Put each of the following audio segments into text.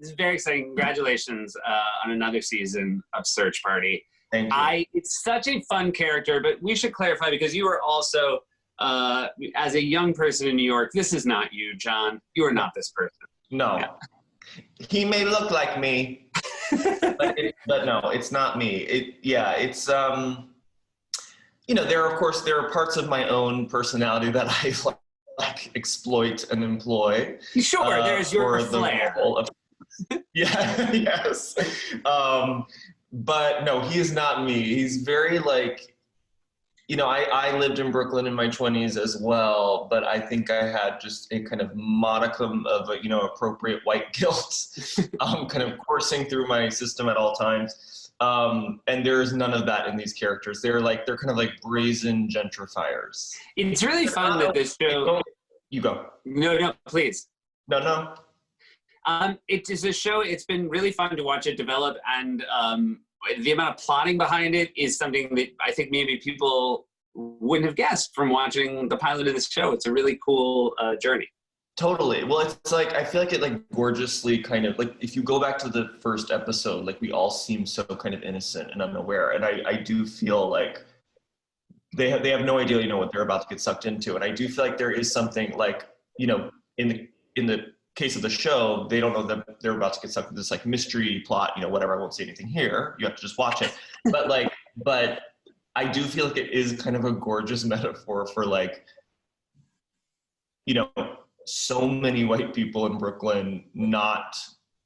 This is very exciting. Congratulations on another season of Search Party. Thank you. It's such a fun character, but we should clarify because you are also, as a young person in New York, this is not you, John. You are not this person. No. Yeah. He may look like me, but no, it's not me. It's there are parts of my own personality that I like exploit and employ. Sure, there's your flair. Yeah, yes. But no, he is not me. He's very I lived in Brooklyn in my 20s as well, but I think I had just a kind of modicum of appropriate white guilt kind of coursing through my system at all times. And there's none of that in these characters. They're kind of like brazen gentrifiers. It's really fun that this show... You go. No, please. No. It is a show, it's been really fun to watch it develop, and the amount of plotting behind it is something that I think maybe people wouldn't have guessed from watching the pilot of this show. It's a really cool journey. Totally. Well, it's like, I feel like it gorgeously kind of, if you go back to the first episode, we all seem so kind of innocent and unaware. And I do feel like they have no idea, what they're about to get sucked into. And I do feel like there is something in the case of the show, they don't know that they're about to get sucked into this mystery plot, whatever. I won't say anything here. You have to just watch it. But but I do feel like it is kind of a gorgeous metaphor for so many white people in Brooklyn not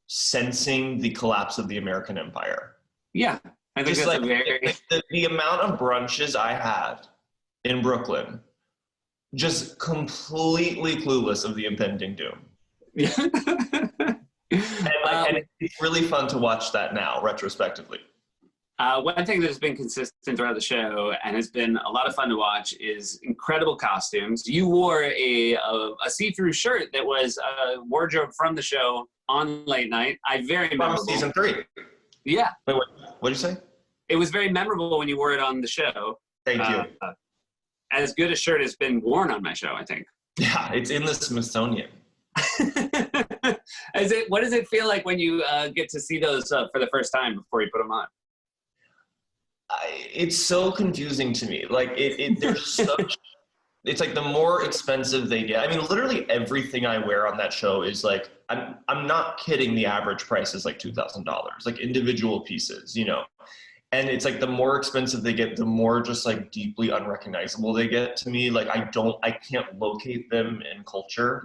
sensing the collapse of the American empire. Yeah. I think just that's the amount of brunches I had in Brooklyn, just completely clueless of the impending doom. Yeah. and it's really fun to watch that now, retrospectively. One thing that has been consistent throughout the show and has been a lot of fun to watch is incredible costumes. You wore a see-through shirt that was a wardrobe from the show on late night. Very memorable. From season 3. Yeah. Wait, what did you say? It was very memorable when you wore it on the show. Thank you. As good a shirt has been worn on my show, I think. Yeah, it's in the Smithsonian. What does it feel like when you get to see those for the first time before you put them on? It's so confusing to me. There's such. It's the more expensive they get. I mean, literally everything I wear on that show is I'm not kidding. The average price is $2,000, individual pieces, And it's the more expensive they get, the more just deeply unrecognizable they get to me. I can't locate them in culture.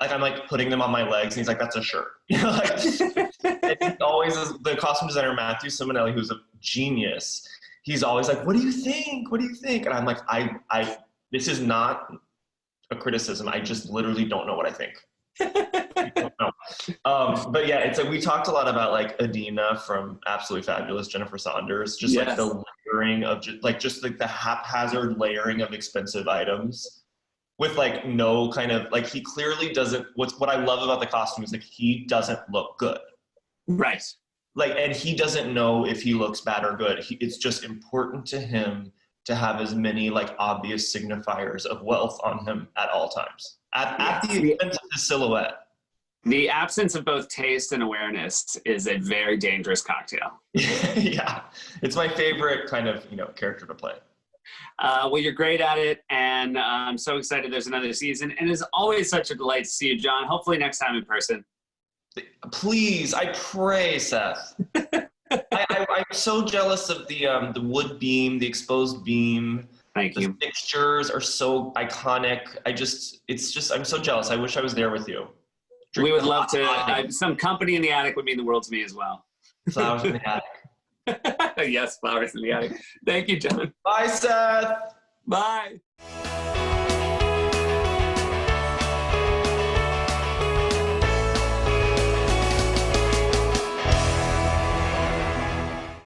I'm putting them on my legs, and he's like, "That's a shirt." It's always the costume designer Matthew Simonelli, who's a genius. He's always like, "What do you think? What do you think?" And I'm like, "I this is not a criticism. I just literally don't know what I think." But yeah, it's we talked a lot about Adina from Absolutely Fabulous, Jennifer Saunders, just yes. The layering of just the haphazard layering of expensive items with no kind of he clearly doesn't. What I love about the costume is he doesn't look good, right? And he doesn't know if he looks bad or good. It's just important to him to have as many obvious signifiers of wealth on him at all times, at the expense of his silhouette. The absence of both taste and awareness is a very dangerous cocktail. Yeah, it's my favorite kind of character to play. Well, you're great at it, and I'm so excited there's another season. And it's always such a delight to see you, John. Hopefully next time in person. Please, I pray, Seth. I'm so jealous of the wood beam, the exposed beam. Thank you. The fixtures are so iconic. I'm so jealous. I wish I was there with you. We would love to. Some company in the attic would mean the world to me as well. Flowers in the attic. Yes, flowers in the attic. Thank you, John. Bye, Seth. Bye.